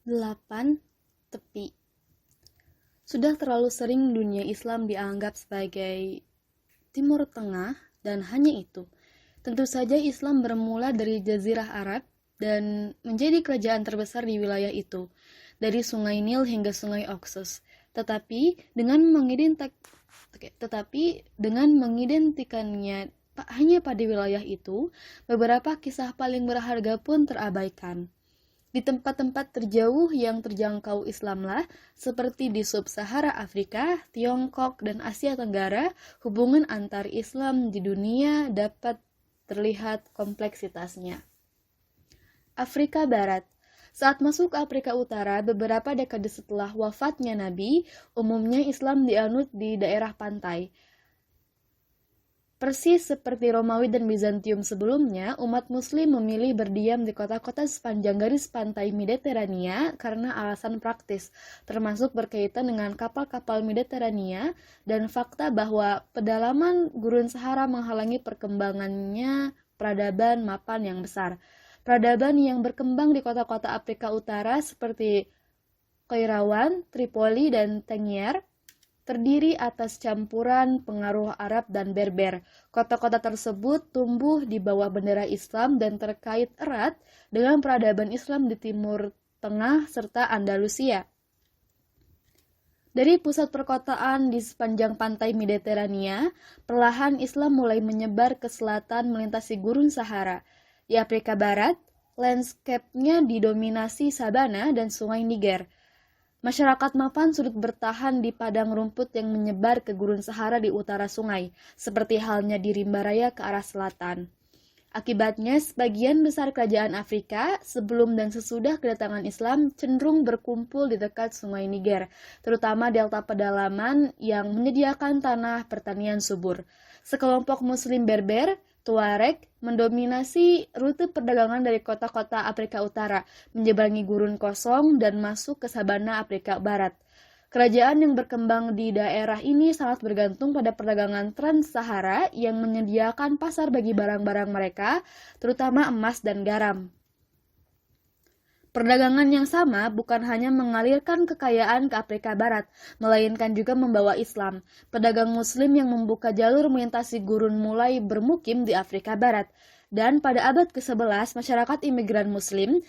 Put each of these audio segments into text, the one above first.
8. Tepi. Sudah terlalu sering dunia Islam dianggap sebagai Timur Tengah dan hanya itu. Tentu saja Islam bermula dari Jazirah Arab dan menjadi kerajaan terbesar di wilayah itu, dari Sungai Nil hingga Sungai Oxus. Tetapi dengan mengidentikannya hanya pada wilayah itu, beberapa kisah paling berharga pun terabaikan. Di tempat-tempat terjauh yang terjangkau Islamlah, seperti di Sub-Sahara Afrika, Tiongkok, dan Asia Tenggara, hubungan antar Islam di dunia dapat terlihat kompleksitasnya. Afrika Barat. Saat masuk ke Afrika Utara, beberapa dekade setelah wafatnya Nabi, umumnya Islam dianut di daerah pantai. Persis seperti Romawi dan Bizantium sebelumnya, umat Muslim memilih berdiam di kota-kota sepanjang garis pantai Mediterania karena alasan praktis, termasuk berkaitan dengan kapal-kapal Mediterania dan fakta bahwa pedalaman gurun Sahara menghalangi perkembangannya peradaban mapan yang besar. Peradaban yang berkembang di kota-kota Afrika Utara seperti Kairawan, Tripoli, dan Tangier terdiri atas campuran pengaruh Arab dan Berber. Kota-kota tersebut tumbuh di bawah bendera Islam dan terkait erat dengan peradaban Islam di Timur Tengah serta Andalusia. Dari pusat perkotaan di sepanjang pantai Mediterania, perlahan Islam mulai menyebar ke selatan melintasi gurun Sahara. Di Afrika Barat, landscape-nya didominasi sabana dan sungai Niger. Masyarakat mapan sulit bertahan di padang rumput yang menyebar ke gurun Sahara di utara sungai, seperti halnya di rimba raya ke arah selatan. Akibatnya, sebagian besar kerajaan Afrika sebelum dan sesudah kedatangan Islam cenderung berkumpul di dekat sungai Niger, terutama delta pedalaman yang menyediakan tanah pertanian subur. Sekelompok Muslim Berber, Tuareg, mendominasi rute perdagangan dari kota-kota Afrika Utara, menyeberangi gurun kosong dan masuk ke sabana Afrika Barat. Kerajaan yang berkembang di daerah ini sangat bergantung pada perdagangan Trans-Sahara yang menyediakan pasar bagi barang-barang mereka, terutama emas dan garam. Perdagangan yang sama bukan hanya mengalirkan kekayaan ke Afrika Barat, melainkan juga membawa Islam. Pedagang Muslim yang membuka jalur melintasi gurun mulai bermukim di Afrika Barat. Dan pada abad ke-11, masyarakat imigran Muslim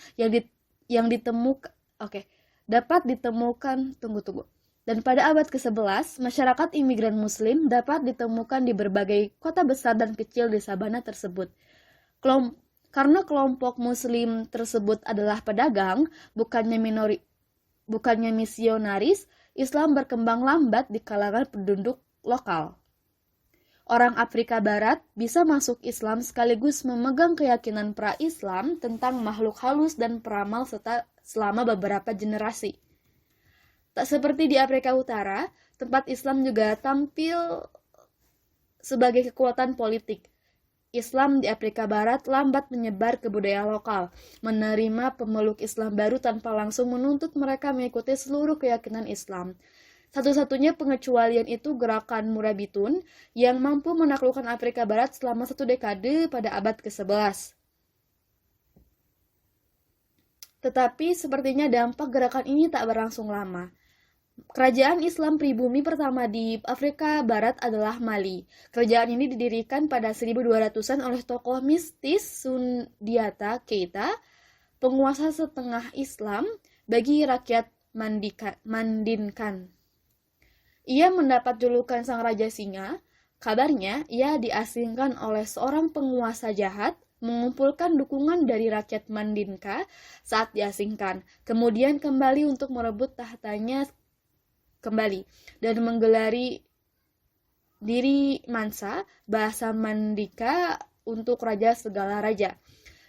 Dan pada abad ke-11, masyarakat imigran Muslim dapat ditemukan di berbagai kota besar dan kecil di sabana tersebut. Karena kelompok Muslim tersebut adalah pedagang, bukannya misionaris, Islam berkembang lambat di kalangan penduduk lokal. Orang Afrika Barat bisa masuk Islam sekaligus memegang keyakinan pra-Islam tentang makhluk halus dan peramal selama beberapa generasi. Tak seperti di Afrika Utara, tempat Islam juga tampil sebagai kekuatan politik. Islam di Afrika Barat lambat menyebar ke budaya lokal, menerima pemeluk Islam baru tanpa langsung menuntut mereka mengikuti seluruh keyakinan Islam. Satu-satunya pengecualian itu gerakan Murabitun yang mampu menaklukkan Afrika Barat selama 1 dekade pada abad ke-11. Tetapi sepertinya dampak gerakan ini tak berlangsung lama. Kerajaan Islam pribumi pertama di Afrika Barat adalah Mali. Kerajaan ini didirikan pada 1200-an oleh tokoh mistis Sundiata Keita, penguasa setengah Islam bagi rakyat Mandinkan. Ia mendapat julukan Sang Raja Singa. Kabarnya, ia diasingkan oleh seorang penguasa jahat, mengumpulkan dukungan dari rakyat Mandinka saat diasingkan, kemudian kembali untuk merebut tahtanya kembali dan menggelari diri Mansa, bahasa Mandika untuk raja segala raja.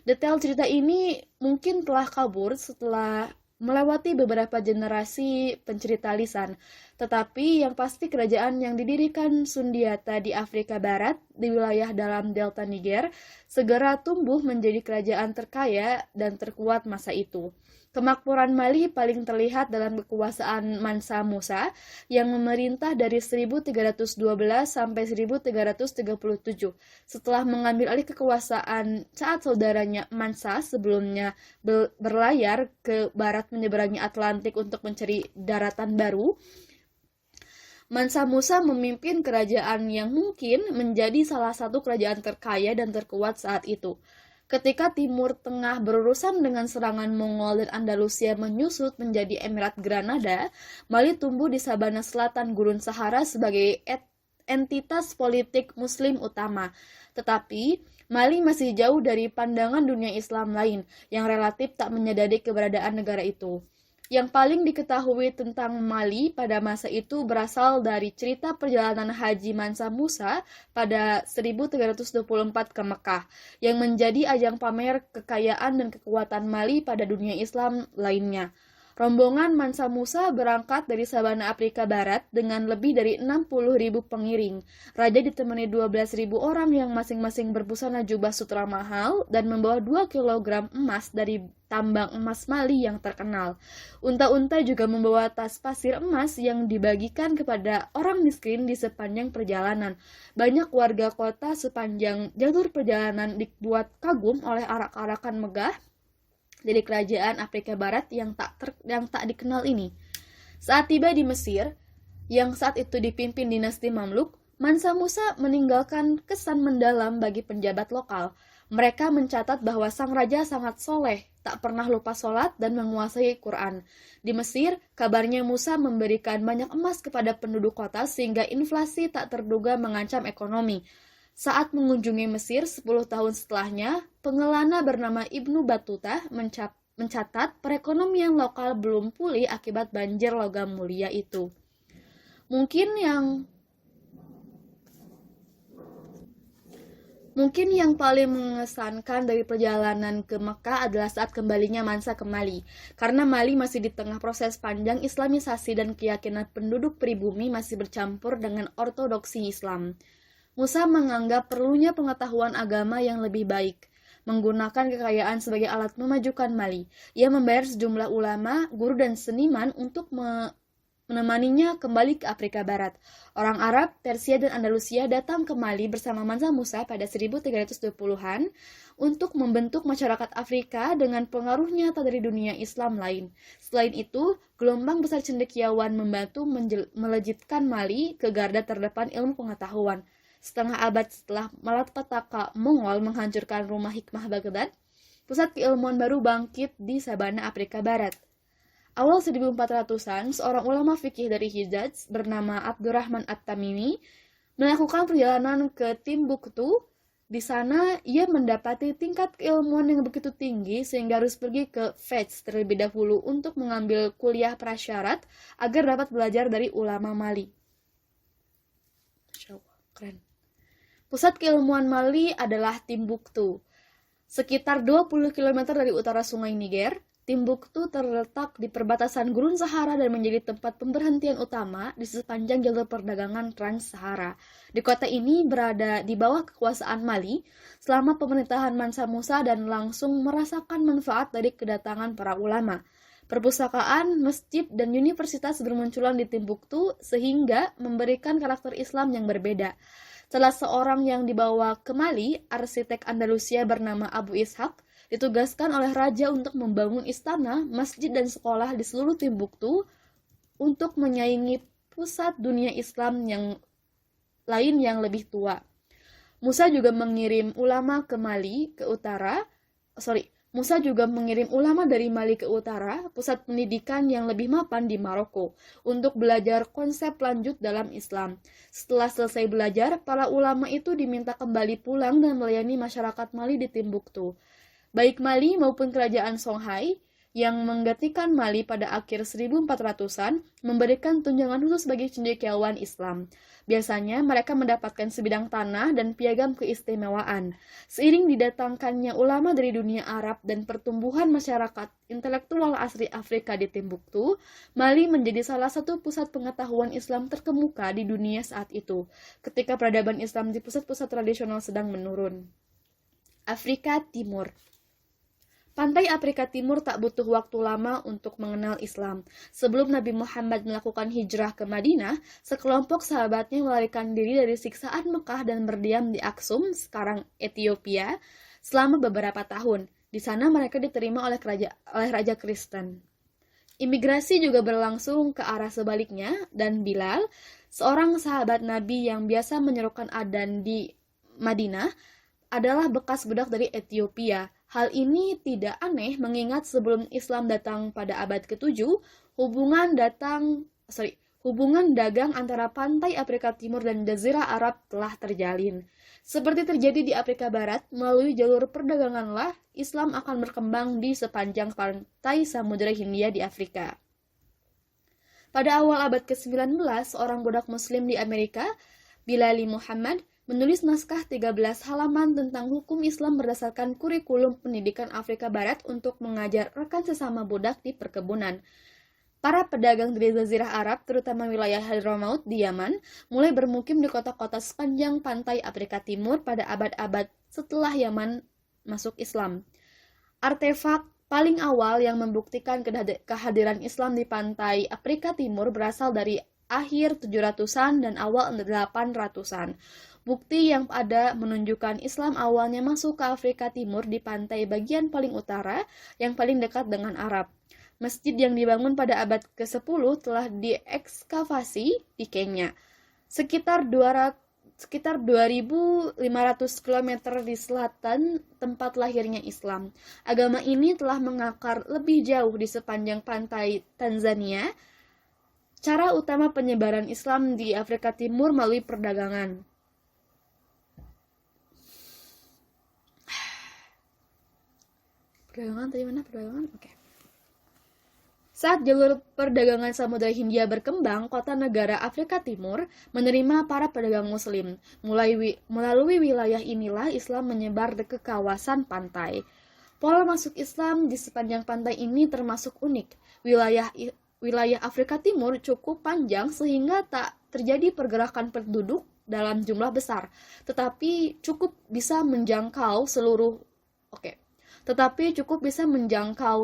Detail cerita ini mungkin telah kabur setelah melewati beberapa generasi pencerita lisan, tetapi yang pasti kerajaan yang didirikan Sundiata di Afrika Barat di wilayah dalam delta Niger segera tumbuh menjadi kerajaan terkaya dan terkuat masa itu. Kemakmuran Mali paling terlihat dalam kekuasaan Mansa Musa yang memerintah dari 1312 sampai 1337. Setelah mengambil alih kekuasaan saat saudaranya Mansa sebelumnya berlayar ke barat menyeberangi Atlantik untuk mencari daratan baru, Mansa Musa memimpin kerajaan yang mungkin menjadi salah satu kerajaan terkaya dan terkuat saat itu. Ketika Timur Tengah berurusan dengan serangan Mongol dan Andalusia menyusut menjadi Emirat Granada, Mali tumbuh di sabana selatan Gurun Sahara sebagai entitas politik Muslim utama. Tetapi, Mali masih jauh dari pandangan dunia Islam lain yang relatif tak menyadari keberadaan negara itu. Yang paling diketahui tentang Mali pada masa itu berasal dari cerita perjalanan Haji Mansa Musa pada 1324 ke Mekah, yang menjadi ajang pamer kekayaan dan kekuatan Mali pada dunia Islam lainnya. Rombongan Mansa Musa berangkat dari sabana Afrika Barat dengan lebih dari 60.000 pengiring. Raja ditemani 12.000 orang yang masing-masing berbusana jubah sutra mahal dan membawa 2 kilogram emas dari tambang emas Mali yang terkenal. Unta-unta juga membawa tas pasir emas yang dibagikan kepada orang miskin di sepanjang perjalanan. Banyak warga kota sepanjang jalur perjalanan dibuat kagum oleh arak-arakan megah dari kerajaan Afrika Barat yang tak dikenal ini. Saat tiba di Mesir, yang saat itu dipimpin dinasti Mamluk, Mansa Musa meninggalkan kesan mendalam bagi penjabat lokal. Mereka mencatat bahwa sang raja sangat soleh, tak pernah lupa sholat dan menguasai Quran. Di Mesir, kabarnya Musa memberikan banyak emas kepada penduduk kota sehingga inflasi tak terduga mengancam ekonomi. Saat mengunjungi Mesir 10 tahun setelahnya, pengelana bernama Ibnu Battuta mencatat perekonomian lokal belum pulih akibat banjir logam mulia itu. Mungkin yang paling mengesankan dari perjalanan ke Mekah adalah saat kembalinya Mansa ke Mali, karena Mali masih di tengah proses panjang islamisasi dan keyakinan penduduk pribumi masih bercampur dengan ortodoksi Islam. Musa menganggap perlunya pengetahuan agama yang lebih baik, menggunakan kekayaan sebagai alat memajukan Mali. Ia membayar sejumlah ulama, guru, dan seniman untuk menemaninya kembali ke Afrika Barat. Orang Arab, Persia, dan Andalusia datang ke Mali bersama Mansa Musa pada 1320-an untuk membentuk masyarakat Afrika dengan pengaruh nyata dari dunia Islam lain. Selain itu, gelombang besar cendekiawan membantu melejitkan Mali ke garda terdepan ilmu pengetahuan. Setengah abad setelah malapetaka Mongol menghancurkan rumah hikmah Baghdad, pusat keilmuan baru bangkit di sabana Afrika Barat. Awal 1400-an, seorang ulama fikih dari Hijaz bernama Abdurrahman At-Tamimi melakukan perjalanan ke Timbuktu. Di sana, ia mendapati tingkat keilmuan yang begitu tinggi sehingga harus pergi ke Fez terlebih dahulu untuk mengambil kuliah prasyarat agar dapat belajar dari ulama Mali. Masya Allah, keren. Pusat keilmuan Mali adalah Timbuktu. Sekitar 20 km dari utara sungai Niger, Timbuktu terletak di perbatasan Gurun Sahara dan menjadi tempat pemberhentian utama di sepanjang jalur perdagangan Trans-Sahara. Di kota ini berada di bawah kekuasaan Mali selama pemerintahan Mansa Musa dan langsung merasakan manfaat dari kedatangan para ulama. Perpustakaan, masjid, dan universitas bermunculan di Timbuktu sehingga memberikan karakter Islam yang berbeda. Salah seorang yang dibawa ke Mali, arsitek Andalusia bernama Abu Ishaq, ditugaskan oleh raja untuk membangun istana, masjid, dan sekolah di seluruh Timbuktu untuk menyaingi pusat dunia Islam yang lain yang lebih tua. Musa juga mengirim ulama dari Mali ke utara, pusat pendidikan yang lebih mapan di Maroko, untuk belajar konsep lanjut dalam Islam. Setelah selesai belajar, para ulama itu diminta kembali pulang dan melayani masyarakat Mali di Timbuktu. Baik Mali maupun kerajaan Songhai yang menggantikan Mali pada akhir 1400-an memberikan tunjangan khusus bagi cendekiawan Islam. Biasanya mereka mendapatkan sebidang tanah dan piagam keistimewaan. Seiring didatangkannya ulama dari dunia Arab dan pertumbuhan masyarakat intelektual asli Afrika di Timbuktu, Mali menjadi salah satu pusat pengetahuan Islam terkemuka di dunia saat itu, ketika peradaban Islam di pusat-pusat tradisional sedang menurun. Afrika Timur. Pantai Afrika Timur tak butuh waktu lama untuk mengenal Islam. Sebelum Nabi Muhammad melakukan hijrah ke Madinah, sekelompok sahabatnya melarikan diri dari siksaan Mekah dan berdiam di Aksum, sekarang Ethiopia, selama beberapa tahun. Di sana mereka diterima oleh Raja Kristen. Imigrasi juga berlangsung ke arah sebaliknya, dan Bilal, seorang sahabat Nabi yang biasa menyerukan adzan di Madinah, adalah bekas budak dari Ethiopia. Hal ini tidak aneh mengingat sebelum Islam datang pada abad ke-7, hubungan dagang antara pantai Afrika Timur dan Jazirah Arab telah terjalin. Seperti terjadi di Afrika Barat, melalui jalur perdaganganlah Islam akan berkembang di sepanjang pantai Samudra Hindia di Afrika. Pada awal abad ke-19, seorang budak muslim di Amerika, Bilali Muhammad, menulis naskah 13 halaman tentang hukum Islam berdasarkan kurikulum pendidikan Afrika Barat untuk mengajar rekan sesama budak di perkebunan. Para pedagang dari Jazirah Arab, terutama wilayah Hadramaut di Yaman, mulai bermukim di kota-kota sepanjang pantai Afrika Timur pada abad-abad setelah Yaman masuk Islam. Artefak paling awal yang membuktikan kehadiran Islam di pantai Afrika Timur berasal dari akhir 700-an dan awal 800-an. Bukti yang ada menunjukkan Islam awalnya masuk ke Afrika Timur di pantai bagian paling utara yang paling dekat dengan Arab. Masjid yang dibangun pada abad ke-10 telah diekskavasi di Kenya. Sekitar 2.500 km di selatan tempat lahirnya Islam. Agama ini telah mengakar lebih jauh di sepanjang pantai Tanzania. Cara utama penyebaran Islam di Afrika Timur melalui perdagangan. Perdagangan? Oke. Saat jalur perdagangan Samudra Hindia berkembang, kota negara Afrika Timur menerima para pedagang muslim. Melalui wilayah inilah Islam menyebar ke kawasan pantai. Pola masuk Islam di sepanjang pantai ini termasuk unik. Wilayah Afrika Timur cukup panjang sehingga tak terjadi pergerakan penduduk dalam jumlah besar, tetapi cukup bisa menjangkau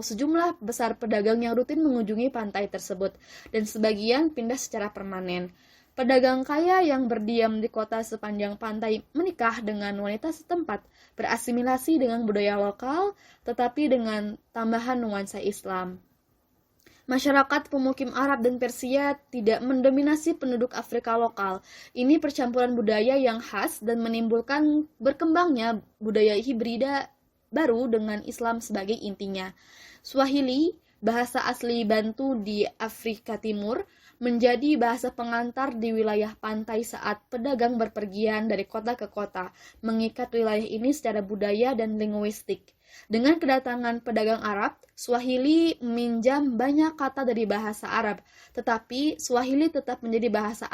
sejumlah besar pedagang yang rutin mengunjungi pantai tersebut, dan sebagian pindah secara permanen. Pedagang kaya yang berdiam di kota sepanjang pantai menikah dengan wanita setempat, berasimilasi dengan budaya lokal, tetapi dengan tambahan nuansa Islam. Masyarakat pemukim Arab dan Persia tidak mendominasi penduduk Afrika lokal. Ini percampuran budaya yang khas dan menimbulkan berkembangnya budaya hibrida baru dengan Islam sebagai intinya. Swahili, bahasa asli Bantu di Afrika Timur, menjadi bahasa pengantar di wilayah pantai saat pedagang berpergian dari kota ke kota, mengikat wilayah ini secara budaya dan linguistik. Dengan kedatangan pedagang Arab, Swahili meminjam banyak kata dari bahasa Arab, tetapi Swahili tetap menjadi bahasa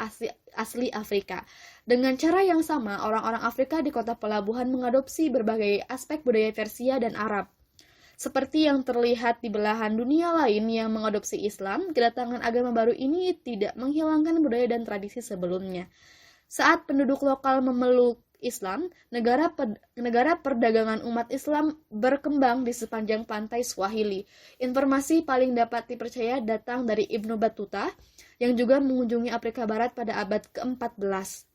asli Afrika. Dengan cara yang sama, orang-orang Afrika di kota pelabuhan mengadopsi berbagai aspek budaya Persia dan Arab. Seperti yang terlihat di belahan dunia lain yang mengadopsi Islam, kedatangan agama baru ini tidak menghilangkan budaya dan tradisi sebelumnya. Saat penduduk lokal memeluk Islam, negara perdagangan umat Islam berkembang di sepanjang pantai Swahili. Informasi paling dapat dipercaya datang dari Ibnu Battuta, yang juga mengunjungi Afrika Barat pada abad ke-14.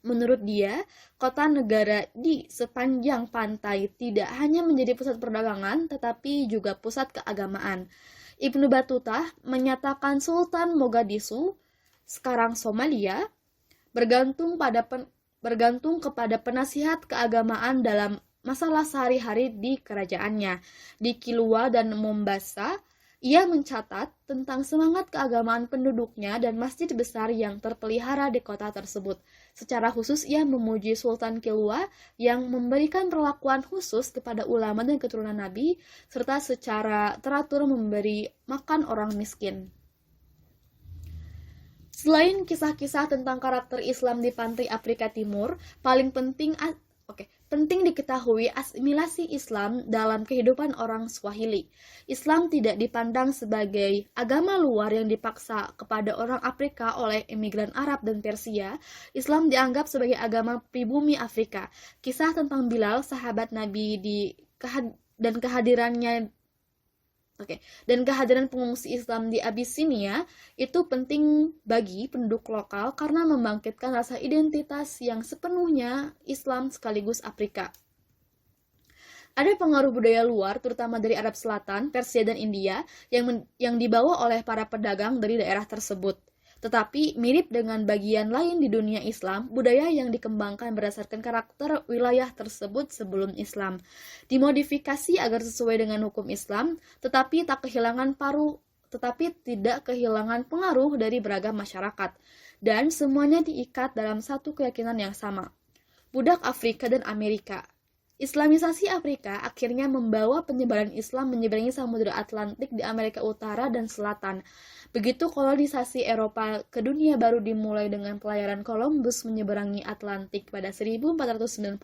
Menurut dia, kota negara di sepanjang pantai tidak hanya menjadi pusat perdagangan, tetapi juga pusat keagamaan. Ibnu Battuta menyatakan Sultan Mogadishu, sekarang Somalia, bergantung kepada penasihat keagamaan dalam masalah sehari-hari di kerajaannya. Di Kilwa dan Mombasa, ia mencatat tentang semangat keagamaan penduduknya dan masjid besar yang terpelihara di kota tersebut. Secara khusus, ia memuji Sultan Kilwa yang memberikan perlakuan khusus kepada ulama dan keturunan Nabi, serta secara teratur memberi makan orang miskin. Selain kisah-kisah tentang karakter Islam di pantai Afrika Timur, penting diketahui asimilasi Islam dalam kehidupan orang Swahili. Islam tidak dipandang sebagai agama luar yang dipaksa kepada orang Afrika oleh imigran Arab dan Persia. Islam dianggap sebagai agama pribumi Afrika. Kisah tentang Bilal, sahabat Nabi dan kehadirannya dan kehadiran pengungsi Islam di Abisinia itu penting bagi penduduk lokal karena membangkitkan rasa identitas yang sepenuhnya Islam sekaligus Afrika. Ada pengaruh budaya luar, terutama dari Arab Selatan, Persia, dan India, yang dibawa oleh para pedagang dari daerah tersebut. Tetapi mirip dengan bagian lain di dunia Islam, budaya yang dikembangkan berdasarkan karakter wilayah tersebut sebelum Islam. Dimodifikasi agar sesuai dengan hukum Islam, tetapi tidak kehilangan pengaruh dari beragam masyarakat. Dan semuanya diikat dalam satu keyakinan yang sama. Budak Afrika dan Amerika. Islamisasi Afrika akhirnya membawa penyebaran Islam menyeberangi Samudra Atlantik di Amerika Utara dan Selatan. Begitu kolonisasi Eropa ke dunia baru dimulai dengan pelayaran Columbus menyeberangi Atlantik pada 1492,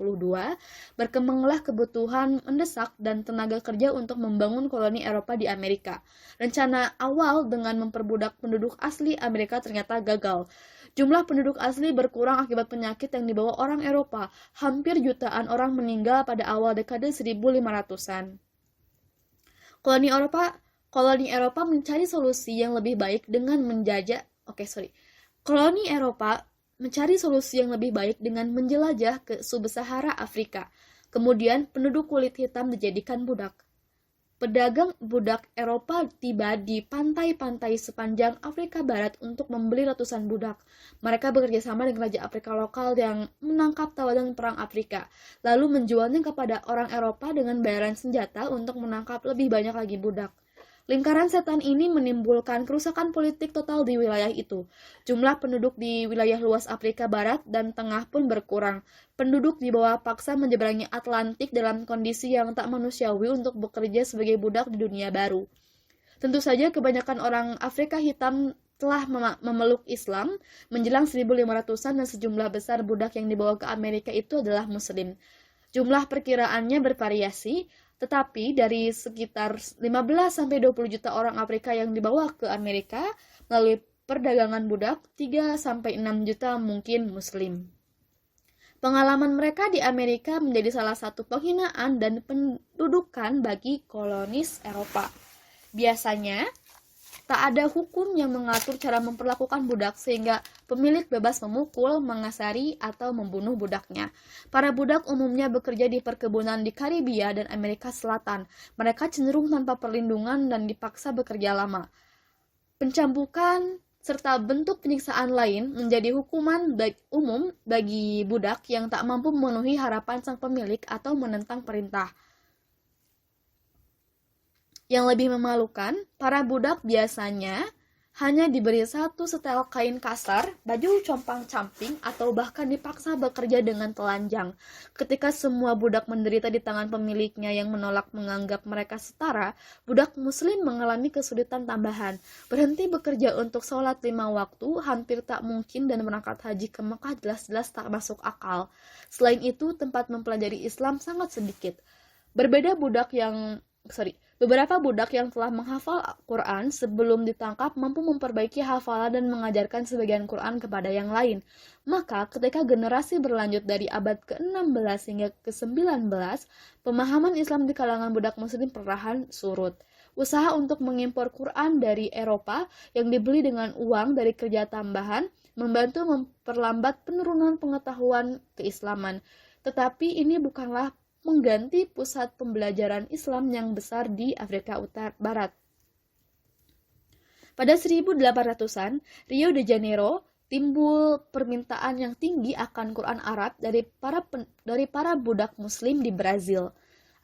berkembanglah kebutuhan mendesak dan tenaga kerja untuk membangun koloni Eropa di Amerika. Rencana awal dengan memperbudak penduduk asli Amerika ternyata gagal. Jumlah penduduk asli berkurang akibat penyakit yang dibawa orang Eropa. Hampir jutaan orang meninggal pada awal dekade 1500-an. Koloni Eropa mencari solusi yang lebih baik dengan menjelajah ke Sub-Sahara Afrika. Kemudian penduduk kulit hitam dijadikan budak. Pedagang budak Eropa tiba di pantai-pantai sepanjang Afrika Barat untuk membeli ratusan budak. Mereka bekerja sama dengan raja Afrika lokal yang menangkap tawanan perang Afrika, lalu menjualnya kepada orang Eropa dengan bayaran senjata untuk menangkap lebih banyak lagi budak. Lingkaran setan ini menimbulkan kerusakan politik total di wilayah itu. Jumlah penduduk di wilayah luas Afrika Barat dan Tengah pun berkurang. Penduduk dibawa paksa menyeberangi Atlantik dalam kondisi yang tak manusiawi untuk bekerja sebagai budak di dunia baru. Tentu saja kebanyakan orang Afrika hitam telah memeluk Islam menjelang 1500-an dan sejumlah besar budak yang dibawa ke Amerika itu adalah Muslim. Jumlah perkiraannya bervariasi, tetapi dari sekitar 15-20 juta orang Afrika yang dibawa ke Amerika melalui perdagangan budak, 3-6 juta mungkin Muslim. Pengalaman mereka di Amerika menjadi salah satu penghinaan dan pendudukan bagi kolonis Eropa. Biasanya, tak ada hukum yang mengatur cara memperlakukan budak sehingga pemilik bebas memukul, mengasari, atau membunuh budaknya. Para budak umumnya bekerja di perkebunan di Karibia dan Amerika Selatan. Mereka cenderung tanpa perlindungan dan dipaksa bekerja lama. Pencambukan serta bentuk penyiksaan lain menjadi hukuman umum bagi budak yang tak mampu memenuhi harapan sang pemilik atau menentang perintah. Yang lebih memalukan, para budak biasanya hanya diberi satu setel kain kasar, baju compang-camping, atau bahkan dipaksa bekerja dengan telanjang. Ketika semua budak menderita di tangan pemiliknya yang menolak menganggap mereka setara, budak Muslim mengalami kesulitan tambahan. Berhenti bekerja untuk sholat 5 waktu hampir tak mungkin dan berangkat haji ke Mekah jelas-jelas tak masuk akal. Selain itu, tempat mempelajari Islam sangat sedikit. Beberapa budak yang telah menghafal Quran sebelum ditangkap mampu memperbaiki hafalan dan mengajarkan sebagian Quran kepada yang lain. Maka ketika generasi berlanjut dari abad ke-16 hingga ke-19, pemahaman Islam di kalangan budak Muslim perlahan surut. Usaha untuk mengimpor Quran dari Eropa yang dibeli dengan uang dari kerja tambahan membantu memperlambat penurunan pengetahuan keislaman. Tetapi ini bukanlah mengganti pusat pembelajaran Islam yang besar di Afrika Barat. Pada 1800-an, Rio de Janeiro timbul permintaan yang tinggi akan Quran Arab dari para budak Muslim di Brazil.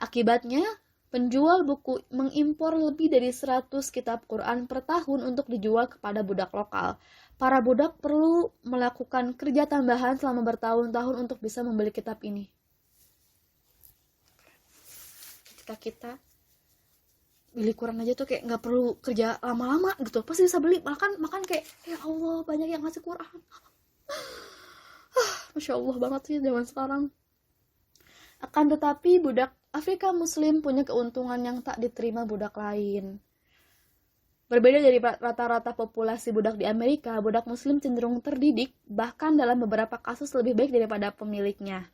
Akibatnya, penjual buku mengimpor lebih dari 100 kitab Quran per tahun untuk dijual kepada budak lokal. Para budak perlu melakukan kerja tambahan selama bertahun-tahun untuk bisa membeli kitab ini. Ketika kita beli Quran aja tuh kayak nggak perlu kerja lama-lama gitu, pasti bisa beli. Makan kayak ya Allah banyak yang ngasih Quran. Masya Allah banget sih zaman sekarang. Akan tetapi budak Afrika Muslim punya keuntungan yang tak diterima budak lain. Berbeda dari rata-rata populasi budak di Amerika, budak Muslim cenderung terdidik, bahkan dalam beberapa kasus lebih baik daripada pemiliknya.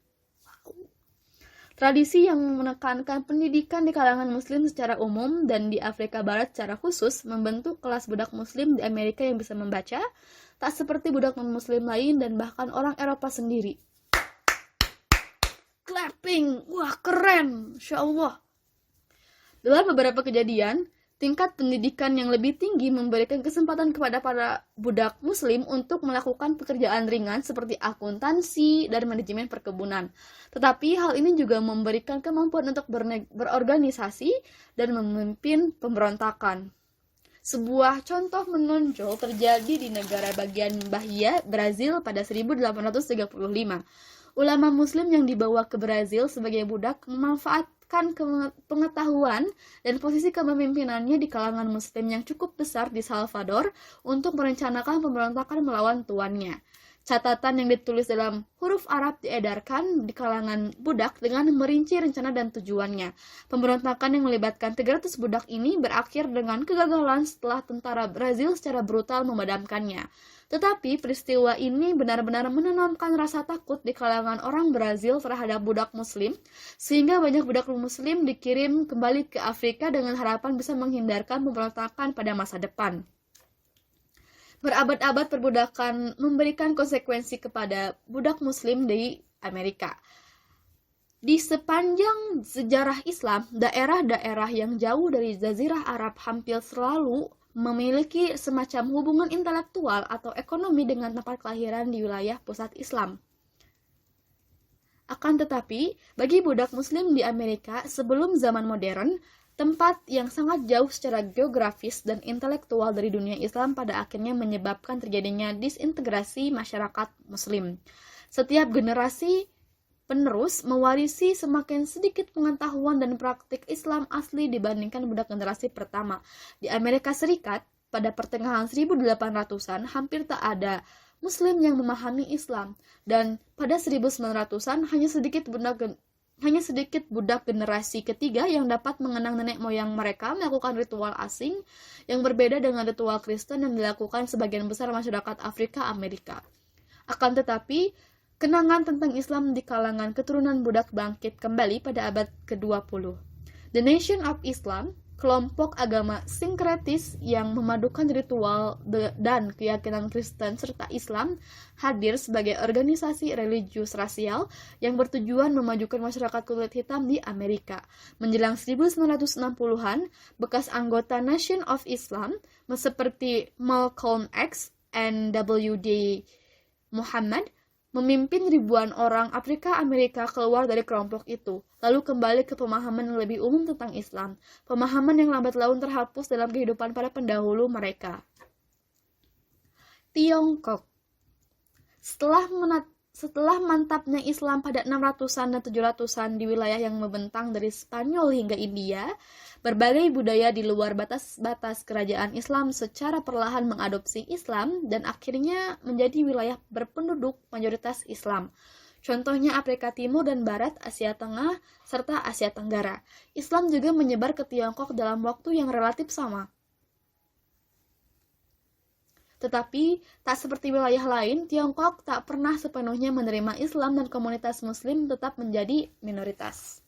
Tradisi yang menekankan pendidikan di kalangan Muslim secara umum dan di Afrika Barat secara khusus membentuk kelas budak Muslim di Amerika yang bisa membaca, tak seperti budak non-Muslim lain dan bahkan orang Eropa sendiri. Clapping, wah keren, Insya Allah. Dalam beberapa kejadian, tingkat pendidikan yang lebih tinggi memberikan kesempatan kepada para budak Muslim untuk melakukan pekerjaan ringan seperti akuntansi dan manajemen perkebunan. Tetapi hal ini juga memberikan kemampuan untuk berorganisasi dan memimpin pemberontakan. Sebuah contoh menonjol terjadi di negara bagian Bahia, Brazil pada 1835. Ulama Muslim yang dibawa ke Brazil sebagai budak memanfaatkan pengetahuan dan posisi kepemimpinannya di kalangan Muslim yang cukup besar di Salvador untuk merencanakan pemberontakan melawan tuannya. Catatan yang ditulis dalam huruf Arab diedarkan di kalangan budak dengan merinci rencana dan tujuannya. Pemberontakan yang melibatkan 300 budak ini berakhir dengan kegagalan setelah tentara Brazil secara brutal memadamkannya. Tetapi peristiwa ini benar-benar menanamkan rasa takut di kalangan orang Brazil terhadap budak Muslim, sehingga banyak budak Muslim dikirim kembali ke Afrika dengan harapan bisa menghindarkan pemberontakan pada masa depan. Berabad-abad perbudakan memberikan konsekuensi kepada budak Muslim di Amerika. Di sepanjang sejarah Islam, daerah-daerah yang jauh dari Jazirah Arab hampir selalu memiliki semacam hubungan intelektual atau ekonomi dengan tempat kelahiran di wilayah pusat Islam. Akan tetapi, bagi budak Muslim di Amerika sebelum zaman modern, tempat yang sangat jauh secara geografis dan intelektual dari dunia Islam pada akhirnya menyebabkan terjadinya disintegrasi masyarakat Muslim. Setiap generasi penerus mewarisi semakin sedikit pengetahuan dan praktik Islam asli dibandingkan budak generasi pertama. Di Amerika Serikat, pada pertengahan 1800-an, hampir tak ada Muslim yang memahami Islam. Dan pada 1900-an, hanya sedikit budak generasi ketiga yang dapat mengenang nenek moyang mereka melakukan ritual asing yang berbeda dengan ritual Kristen yang dilakukan sebagian besar masyarakat Afrika Amerika. Akan tetapi, kenangan tentang Islam di kalangan keturunan budak bangkit kembali pada abad ke-20. The Nation of Islam, kelompok agama sinkretis yang memadukan ritual dan keyakinan Kristen serta Islam, hadir sebagai organisasi religius rasial yang bertujuan memajukan masyarakat kulit hitam di Amerika. Menjelang 1960-an, bekas anggota Nation of Islam seperti Malcolm X and W.D. Muhammad memimpin ribuan orang Afrika Amerika keluar dari kelompok itu, lalu kembali ke pemahaman yang lebih umum tentang Islam, pemahaman yang lambat laun terhapus dalam kehidupan para pendahulu mereka. Tiongkok. Setelah mantapnya Islam pada 600-an dan 700-an di wilayah yang membentang dari Spanyol hingga India, berbagai budaya di luar batas-batas kerajaan Islam secara perlahan mengadopsi Islam dan akhirnya menjadi wilayah berpenduduk mayoritas Islam. Contohnya Afrika Timur dan Barat, Asia Tengah, serta Asia Tenggara. Islam juga menyebar ke Tiongkok dalam waktu yang relatif sama. Tetapi, tak seperti wilayah lain, Tiongkok tak pernah sepenuhnya menerima Islam dan komunitas Muslim tetap menjadi minoritas.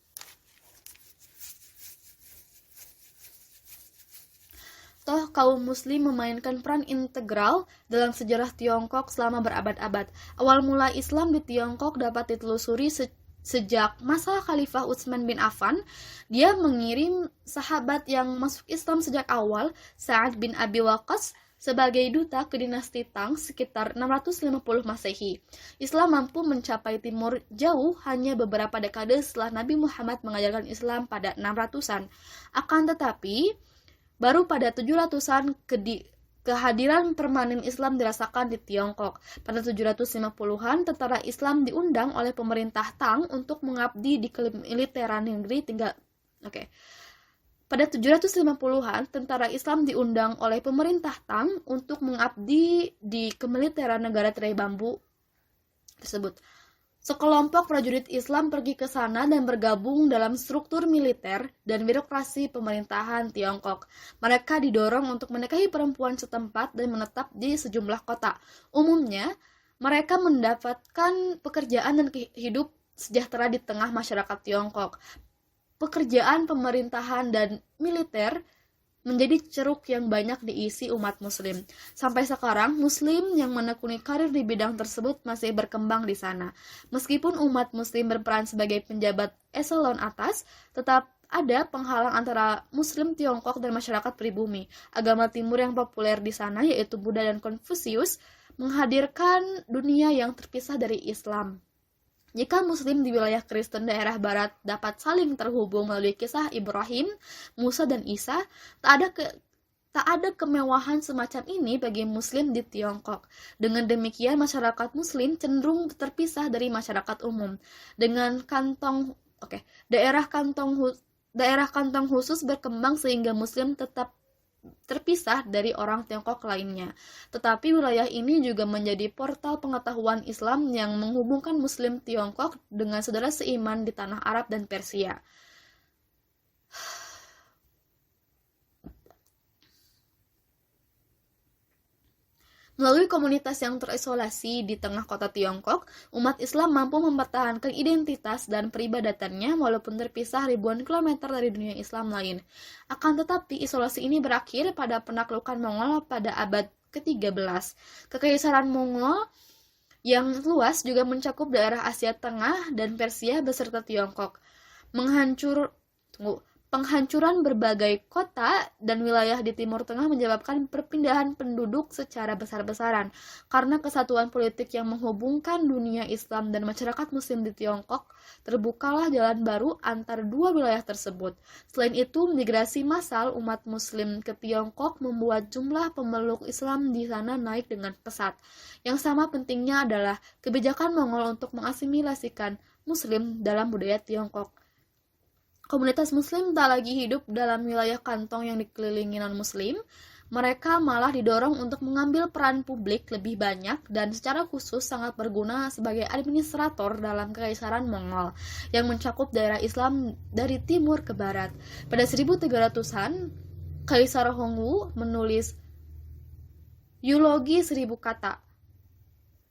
Toh, kaum Muslim memainkan peran integral dalam sejarah Tiongkok selama berabad-abad. Awal mula Islam di Tiongkok dapat ditelusuri sejak masa Khalifah Utsman bin Affan. Dia mengirim sahabat yang masuk Islam sejak awal, Sa'ad bin Abi Waqqas, sebagai duta ke dinasti Tang sekitar 650 Masehi. Islam mampu mencapai timur jauh hanya beberapa dekade setelah Nabi Muhammad mengajarkan Islam pada 600-an. Akan tetapi, baru pada 700-an kehadiran permanen Islam dirasakan di Tiongkok. Pada 750-an, tentara Islam diundang oleh pemerintah Tang untuk mengabdi di kemiliteran negeri tinggal. Pada 750-an, tentara Islam diundang oleh pemerintah Tang untuk mengabdi di kemiliteran negara tirai bambu tersebut. Sekelompok prajurit Islam pergi ke sana dan bergabung dalam struktur militer dan birokrasi pemerintahan Tiongkok. Mereka didorong untuk menikahi perempuan setempat dan menetap di sejumlah kota. Umumnya, mereka mendapatkan pekerjaan dan hidup sejahtera di tengah masyarakat Tiongkok. Pekerjaan pemerintahan dan militer menjadi ceruk yang banyak diisi umat muslim. Sampai sekarang, muslim yang menekuni karir di bidang tersebut masih berkembang di sana. Meskipun umat muslim berperan sebagai penjabat eselon atas, tetap ada penghalang antara muslim Tiongkok dan masyarakat pribumi. Agama timur yang populer di sana, yaitu Buddha dan Konfusius, menghadirkan dunia yang terpisah dari Islam. Jika muslim di wilayah Kristen daerah barat dapat saling terhubung melalui kisah Ibrahim, Musa, dan Isa, tak ada kemewahan semacam ini bagi muslim di Tiongkok. Dengan demikian, masyarakat muslim cenderung terpisah dari masyarakat umum. Dengan daerah kantong khusus berkembang sehingga muslim tetap terpisah dari orang Tiongkok lainnya. Tetapi wilayah ini juga menjadi portal pengetahuan Islam yang menghubungkan Muslim Tiongkok dengan saudara seiman di tanah Arab dan Persia. Melalui komunitas yang terisolasi di tengah kota Tiongkok, umat Islam mampu mempertahankan identitas dan peribadatannya walaupun terpisah ribuan kilometer dari dunia Islam lain. Akan tetapi, isolasi ini berakhir pada penaklukan Mongol pada abad ke-13. Kekaisaran Mongol yang luas juga mencakup daerah Asia Tengah dan Persia beserta Tiongkok. Penghancuran berbagai kota dan wilayah di Timur Tengah menyebabkan perpindahan penduduk secara besar-besaran. Karena kesatuan politik yang menghubungkan dunia Islam dan masyarakat Muslim di Tiongkok, terbukalah jalan baru antar dua wilayah tersebut. Selain itu, migrasi massal umat Muslim ke Tiongkok membuat jumlah pemeluk Islam di sana naik dengan pesat. Yang sama pentingnya adalah kebijakan Mongol untuk mengasimilasikan Muslim dalam budaya Tiongkok. Komunitas Muslim tak lagi hidup dalam wilayah kantong yang dikelilingi non-Muslim. Mereka malah didorong untuk mengambil peran publik lebih banyak dan secara khusus sangat berguna sebagai administrator dalam Kekaisaran Mongol yang mencakup daerah Islam dari timur ke barat. Pada 1300-an, Kaisar Hongwu menulis Eulogi 1000 kata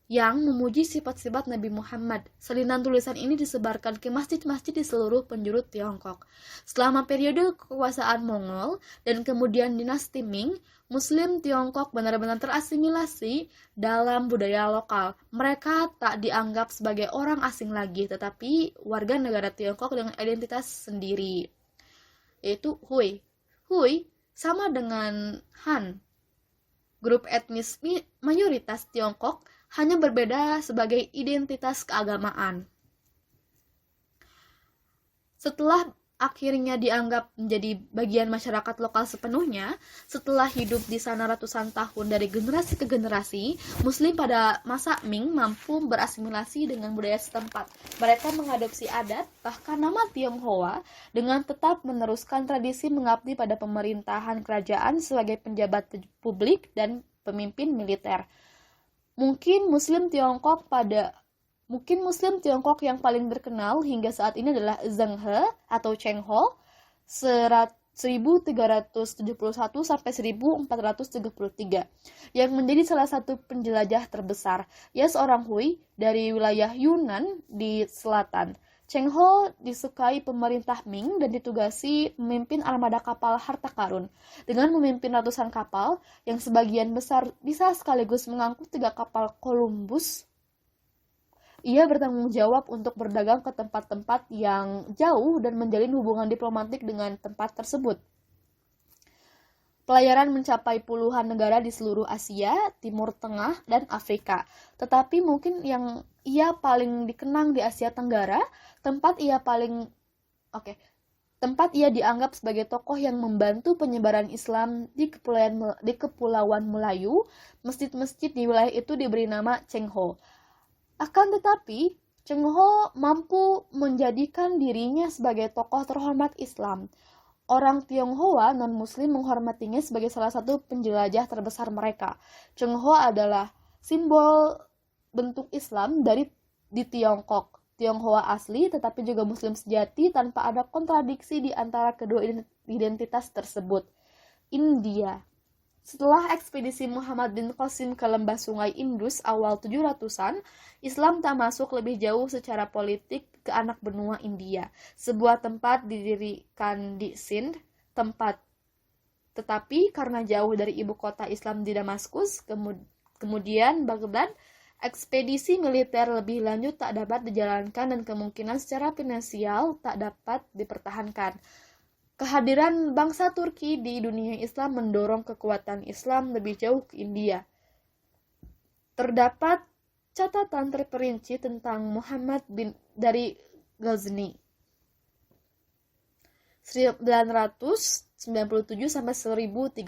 yang memuji sifat-sifat Nabi Muhammad. Salinan tulisan ini disebarkan ke masjid-masjid di seluruh penjuru Tiongkok. Selama periode kekuasaan Mongol dan kemudian dinasti Ming, Muslim Tiongkok benar-benar terasimilasi dalam budaya lokal. Mereka tak dianggap sebagai orang asing lagi, tetapi warga negara Tiongkok dengan identitas sendiri, yaitu Hui. Hui sama dengan Han, grup etnis mayoritas Tiongkok, hanya berbeda sebagai identitas keagamaan. Setelah akhirnya dianggap menjadi bagian masyarakat lokal sepenuhnya, setelah hidup di sana ratusan tahun dari generasi ke generasi, Muslim pada masa Ming mampu berasimilasi dengan budaya setempat. Mereka mengadopsi adat, bahkan nama Tionghoa, dengan tetap meneruskan tradisi mengabdi pada pemerintahan kerajaan sebagai penjabat publik dan pemimpin militer. Mungkin Muslim Tiongkok yang paling terkenal hingga saat ini adalah Zheng He atau Cheng Ho 1371 sampai 1433 yang menjadi salah satu penjelajah terbesar. Ia seorang Hui dari wilayah Yunnan di selatan. Cheng Ho disukai pemerintah Ming dan ditugasi memimpin armada kapal harta karun. Dengan memimpin ratusan kapal, yang sebagian besar bisa sekaligus mengangkut 3 kapal Columbus, ia bertanggung jawab untuk berdagang ke tempat-tempat yang jauh dan menjalin hubungan diplomatik dengan tempat tersebut. Pelayaran mencapai puluhan negara di seluruh Asia, Timur Tengah, dan Afrika. Tetapi mungkin yang ia paling dikenang di Asia Tenggara, tempat ia dianggap sebagai tokoh yang membantu penyebaran Islam di Kepulauan Melayu. Masjid-masjid di wilayah itu diberi nama Cheng Ho. Akan tetapi, Cheng Ho mampu menjadikan dirinya sebagai tokoh terhormat Islam. Orang Tionghoa non-Muslim menghormatinya sebagai salah satu penjelajah terbesar mereka. Cheng Ho adalah simbol bentuk Islam di Tiongkok. Tionghoa asli tetapi juga Muslim sejati tanpa ada kontradiksi di antara kedua identitas tersebut. India. Setelah ekspedisi Muhammad bin Qasim ke lembah sungai Indus awal 700-an, Islam tak masuk lebih jauh secara politik ke anak benua India. Sebuah tempat didirikan di Sind, tetapi karena jauh dari ibu kota Islam di Damaskus, kemudian Baghdad, ekspedisi militer lebih lanjut tak dapat dijalankan dan kemungkinan secara finansial tak dapat dipertahankan. Kehadiran bangsa Turki di dunia Islam mendorong kekuatan Islam lebih jauh ke India. Terdapat catatan terperinci tentang Muhammad bin dari Ghazni 997 sampai 1030.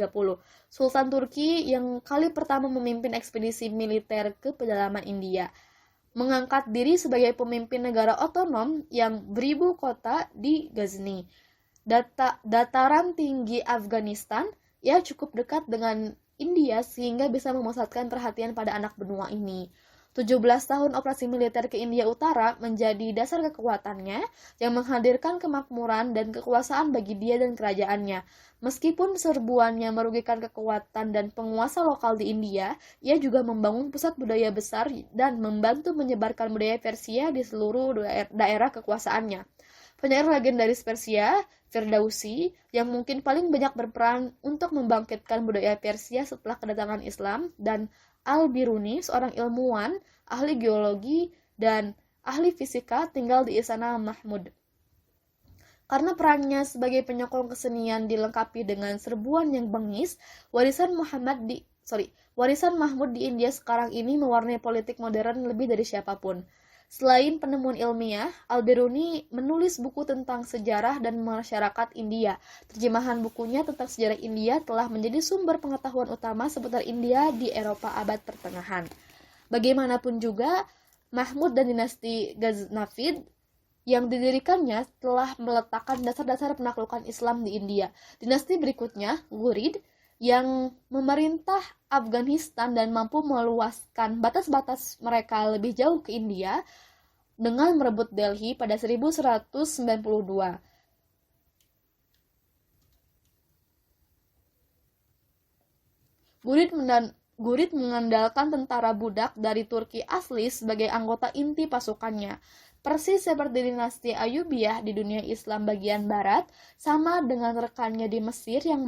Sultan Turki yang kali pertama memimpin ekspedisi militer ke pedalaman India, mengangkat diri sebagai pemimpin negara otonom yang beribu kota di Ghazni. Dataran tinggi Afghanistan cukup dekat dengan India sehingga bisa memusatkan perhatian pada anak benua ini. 17 tahun operasi militer ke India Utara menjadi dasar kekuatannya yang menghadirkan kemakmuran dan kekuasaan bagi dia dan kerajaannya. Meskipun serbuannya merugikan kekuatan dan penguasa lokal di India, ia juga membangun pusat budaya besar dan membantu menyebarkan budaya Persia di seluruh daerah kekuasaannya. Penyair legendaris Persia, Firdausi, yang mungkin paling banyak berperan untuk membangkitkan budaya Persia setelah kedatangan Islam, dan Al-Biruni, seorang ilmuwan, ahli geologi, dan ahli fisika tinggal di Istana Mahmud. Karena perannya sebagai penyokong kesenian dilengkapi dengan serbuan yang bengis, warisan Mahmud di India sekarang ini mewarnai politik modern lebih dari siapapun. Selain penemuan ilmiah, Al-Biruni menulis buku tentang sejarah dan masyarakat India. Terjemahan bukunya tentang sejarah India telah menjadi sumber pengetahuan utama seputar India di Eropa abad pertengahan. Bagaimanapun juga, Mahmud dan dinasti Ghaznavid yang didirikannya telah meletakkan dasar-dasar penaklukan Islam di India. Dinasti berikutnya, Ghurid, yang memerintah Afghanistan dan mampu meluaskan batas-batas mereka lebih jauh ke India dengan merebut Delhi pada 1192. Ghurid mengandalkan tentara budak dari Turki asli sebagai anggota inti pasukannya. Persis seperti dinasti Ayyubiyah di dunia Islam bagian barat, sama dengan rekannya di Mesir yang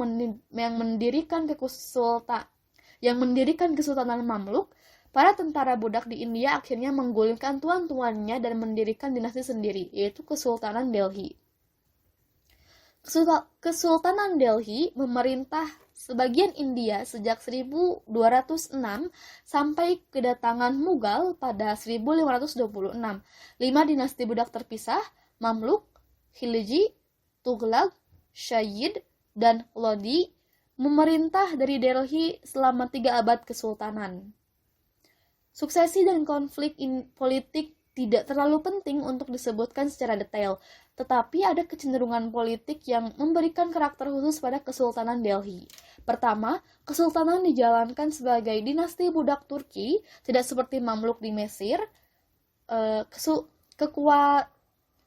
mendirikan Kesultanan Mamluk, para tentara budak di India akhirnya menggulingkan tuan-tuannya dan mendirikan dinasti sendiri, yaitu Kesultanan Delhi. Kesultanan Delhi memerintah sebagian India sejak 1206 sampai kedatangan Mughal pada 1526. 5 dinasti budak terpisah, Mamluk, Khilji, Tughlaq, Shayyid, dan Lodi, memerintah dari Delhi selama 3 abad kesultanan. Suksesi dan konflik politik tidak terlalu penting untuk disebutkan secara detail, tetapi ada kecenderungan politik yang memberikan karakter khusus pada Kesultanan Delhi. Pertama, kesultanan dijalankan sebagai dinasti budak Turki, tidak seperti Mamluk di Mesir.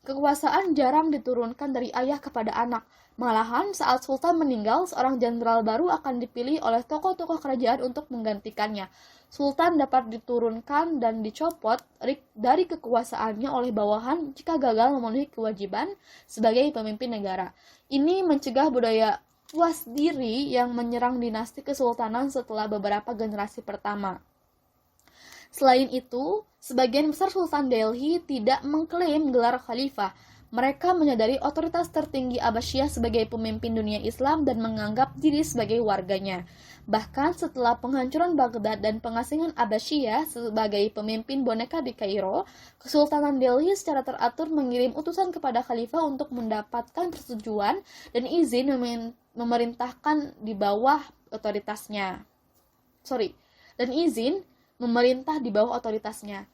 Kekuasaan jarang diturunkan dari ayah kepada anak. Malahan, saat sultan meninggal, seorang jenderal baru akan dipilih oleh tokoh-tokoh kerajaan untuk menggantikannya. Sultan dapat diturunkan dan dicopot dari kekuasaannya oleh bawahan jika gagal memenuhi kewajiban sebagai pemimpin negara. Ini mencegah budaya puas diri yang menyerang dinasti kesultanan setelah beberapa generasi pertama. Selain itu, sebagian besar Sultan Delhi tidak mengklaim gelar khalifah. Mereka menyadari otoritas tertinggi Abbasiyah sebagai pemimpin dunia Islam dan menganggap diri sebagai warganya. Bahkan setelah penghancuran Baghdad dan pengasingan Abbasiyah sebagai pemimpin boneka di Kairo, Kesultanan Delhi secara teratur mengirim utusan kepada khalifah untuk mendapatkan persetujuan dan izin memerintah di bawah otoritasnya.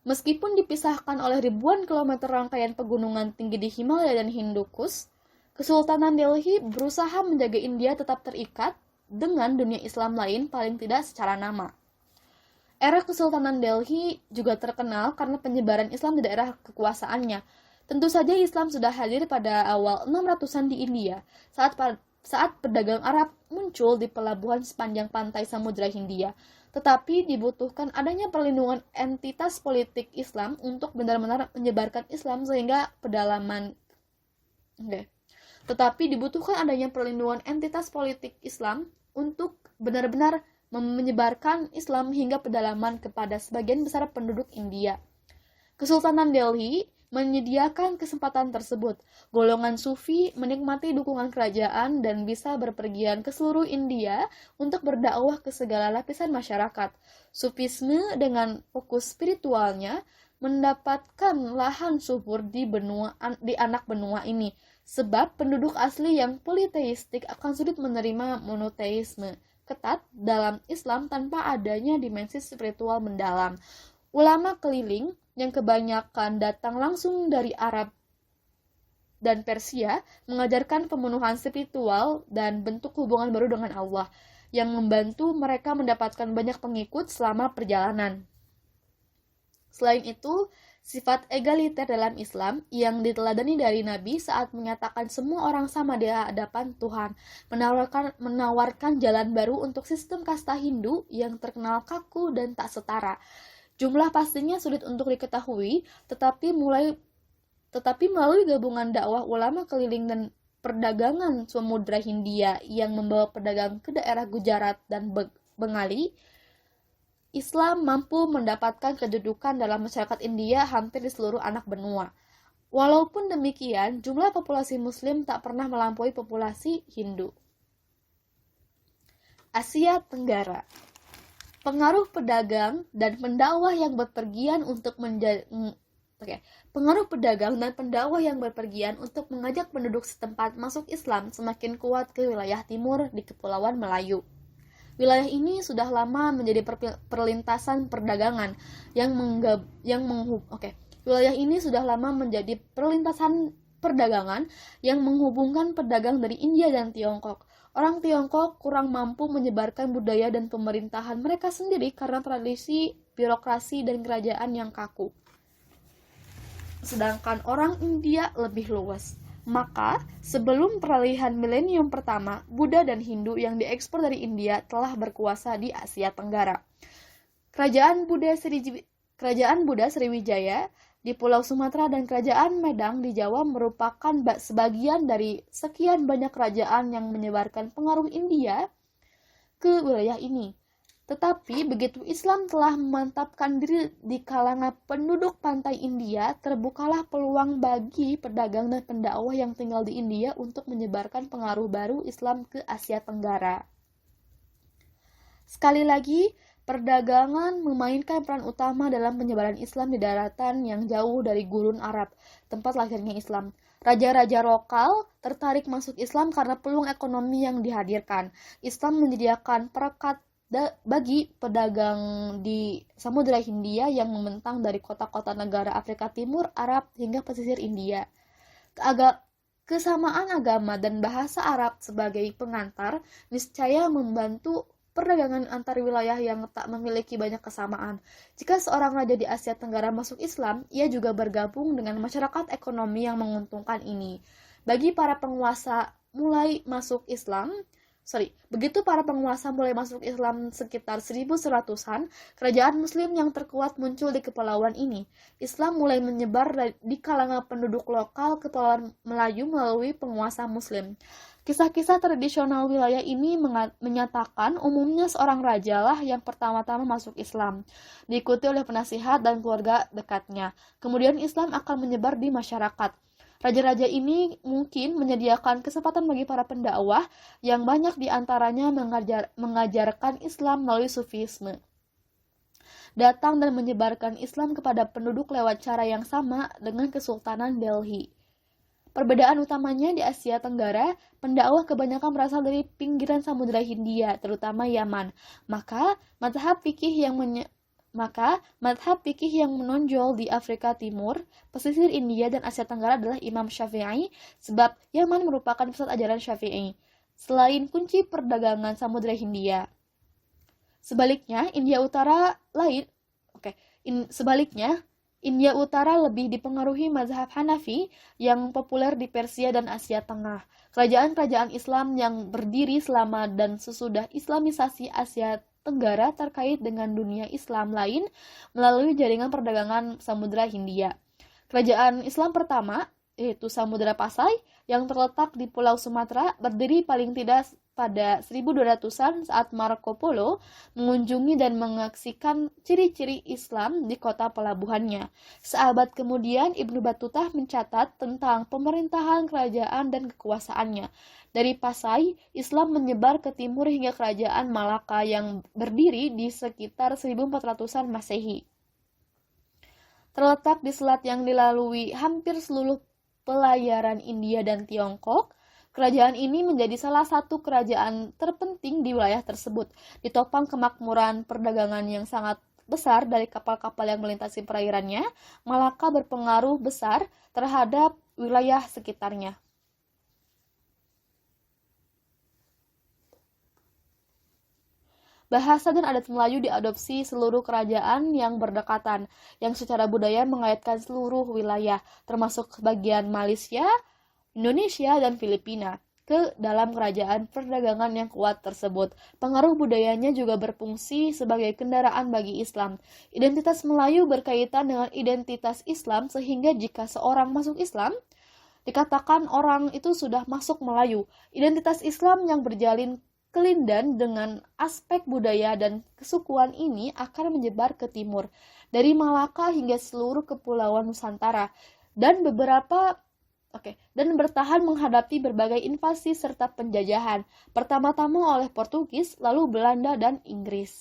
Meskipun dipisahkan oleh ribuan kilometer rangkaian pegunungan tinggi di Himalaya dan Hindukush, Kesultanan Delhi berusaha menjaga India tetap terikat dengan dunia Islam lain paling tidak secara nama. Era Kesultanan Delhi juga terkenal karena penyebaran Islam di daerah kekuasaannya. Tentu saja Islam sudah hadir pada awal 600-an di India, saat pedagang Arab muncul di pelabuhan sepanjang pantai Samudra Hindia. Tetapi dibutuhkan adanya perlindungan entitas politik Islam untuk benar-benar menyebarkan Islam sehingga pedalaman. Tetapi dibutuhkan adanya perlindungan entitas politik Islam untuk benar-benar menyebarkan Islam hingga pedalaman kepada sebagian besar penduduk India. Kesultanan Delhi menyediakan kesempatan tersebut. Golongan Sufi menikmati dukungan kerajaan dan bisa berpergian ke seluruh India untuk berdakwah ke segala lapisan masyarakat. Sufisme dengan fokus spiritualnya mendapatkan lahan subur di anak benua ini, sebab penduduk asli yang politeistik akan sulit menerima monoteisme ketat dalam Islam tanpa adanya dimensi spiritual mendalam. Ulama keliling yang kebanyakan datang langsung dari Arab dan Persia mengajarkan pemenuhan spiritual dan bentuk hubungan baru dengan Allah yang membantu mereka mendapatkan banyak pengikut selama perjalanan. Selain itu, sifat egaliter dalam Islam yang diteladani dari Nabi saat menyatakan semua orang sama di hadapan Tuhan, menawarkan jalan baru untuk sistem kasta Hindu yang terkenal kaku dan tak setara. Jumlah pastinya sulit untuk diketahui, tetapi melalui gabungan dakwah ulama keliling dan perdagangan Samudra Hindia yang membawa pedagang ke daerah Gujarat dan Bengali, Islam mampu mendapatkan kedudukan dalam masyarakat India hampir di seluruh anak benua. Walaupun demikian, jumlah populasi Muslim tak pernah melampaui populasi Hindu. Asia Tenggara. Pengaruh pedagang dan pendakwah yang berpergian untuk mengajak penduduk setempat masuk Islam semakin kuat ke wilayah timur di Kepulauan Melayu. Wilayah ini sudah lama menjadi perlintasan perdagangan Wilayah ini sudah lama menjadi perlintasan perdagangan yang menghubungkan pedagang dari India dan Tiongkok. Orang Tiongkok kurang mampu menyebarkan budaya dan pemerintahan mereka sendiri karena tradisi, birokrasi, dan kerajaan yang kaku. Sedangkan orang India lebih luas. Maka, sebelum peralihan milenium pertama, Buddha dan Hindu yang diekspor dari India telah berkuasa di Asia Tenggara. Kerajaan Buddha Sriwijaya di Pulau Sumatera dan Kerajaan Medang di Jawa merupakan sebagian dari sekian banyak kerajaan yang menyebarkan pengaruh India ke wilayah ini. Tetapi begitu Islam telah memantapkan diri di kalangan penduduk pantai India, terbukalah peluang bagi pedagang dan pendakwah yang tinggal di India untuk menyebarkan pengaruh baru Islam ke Asia Tenggara. Sekali lagi, perdagangan memainkan peran utama dalam penyebaran Islam di daratan yang jauh dari gurun Arab, tempat lahirnya Islam. Raja-raja lokal tertarik masuk Islam karena peluang ekonomi yang dihadirkan. Islam menyediakan perekat bagi pedagang di Samudra Hindia yang membentang dari kota-kota negara Afrika Timur, Arab, hingga pesisir India. Kesamaan agama dan bahasa Arab sebagai pengantar niscaya membantu perdagangan antar wilayah yang tak memiliki banyak kesamaan. Jika seorang raja di Asia Tenggara masuk Islam, ia juga bergabung dengan masyarakat ekonomi yang menguntungkan ini. Begitu para penguasa mulai masuk Islam sekitar 1100-an, kerajaan Muslim yang terkuat muncul di kepulauan ini. Islam mulai menyebar di kalangan penduduk lokal Kepulauan Melayu melalui penguasa Muslim. Kisah-kisah tradisional wilayah ini menyatakan umumnya seorang raja lah yang pertama-tama masuk Islam, diikuti oleh penasihat dan keluarga dekatnya. Kemudian Islam akan menyebar di masyarakat. Raja-raja ini mungkin menyediakan kesempatan bagi para pendakwah yang banyak di antaranya mengajarkan Islam melalui Sufisme. Datang dan menyebarkan Islam kepada penduduk lewat cara yang sama dengan Kesultanan Delhi. Perbedaan utamanya di Asia Tenggara, pendakwah kebanyakan berasal dari pinggiran Samudra Hindia, terutama Yaman. Maka, mazhab fikih yang menonjol di Afrika Timur, pesisir India dan Asia Tenggara adalah Imam Syafi'i, sebab Yaman merupakan pusat ajaran Syafi'i, selain kunci perdagangan Samudra Hindia. Sebaliknya, India Utara lebih dipengaruhi mazhab Hanafi yang populer di Persia dan Asia Tengah. Kerajaan-kerajaan Islam yang berdiri selama dan sesudah Islamisasi Asia Tenggara terkait dengan dunia Islam lain melalui jaringan perdagangan Samudra Hindia. Kerajaan Islam pertama, yaitu Samudra Pasai, yang terletak di Pulau Sumatera, berdiri paling tidak pada 1200-an saat Marco Polo mengunjungi dan menyaksikan ciri-ciri Islam di kota pelabuhannya. Seabad kemudian, Ibnu Battuta mencatat tentang pemerintahan kerajaan dan kekuasaannya. Dari Pasai, Islam menyebar ke timur hingga kerajaan Malaka yang berdiri di sekitar 1400-an Masehi. Terletak di selat yang dilalui hampir seluruh pelayaran India dan Tiongkok, kerajaan ini menjadi salah satu kerajaan terpenting di wilayah tersebut. Ditopang kemakmuran perdagangan yang sangat besar dari kapal-kapal yang melintasi perairannya, Malaka berpengaruh besar terhadap wilayah sekitarnya. Bahasa dan adat Melayu diadopsi seluruh kerajaan yang berdekatan, yang secara budaya mengaitkan seluruh wilayah, termasuk bagian Malaysia, Indonesia, dan Filipina, ke dalam kerajaan perdagangan yang kuat tersebut. Pengaruh budayanya juga berfungsi sebagai kendaraan bagi Islam. Identitas Melayu berkaitan dengan identitas Islam, sehingga jika seorang masuk Islam, dikatakan orang itu sudah masuk Melayu. Identitas Islam yang berjalin kelindan dengan aspek budaya dan kesukuan ini akan menyebar ke timur, dari Malaka hingga seluruh kepulauan Nusantara, dan bertahan menghadapi berbagai invasi serta penjajahan, pertama-tama oleh Portugis, lalu Belanda dan Inggris.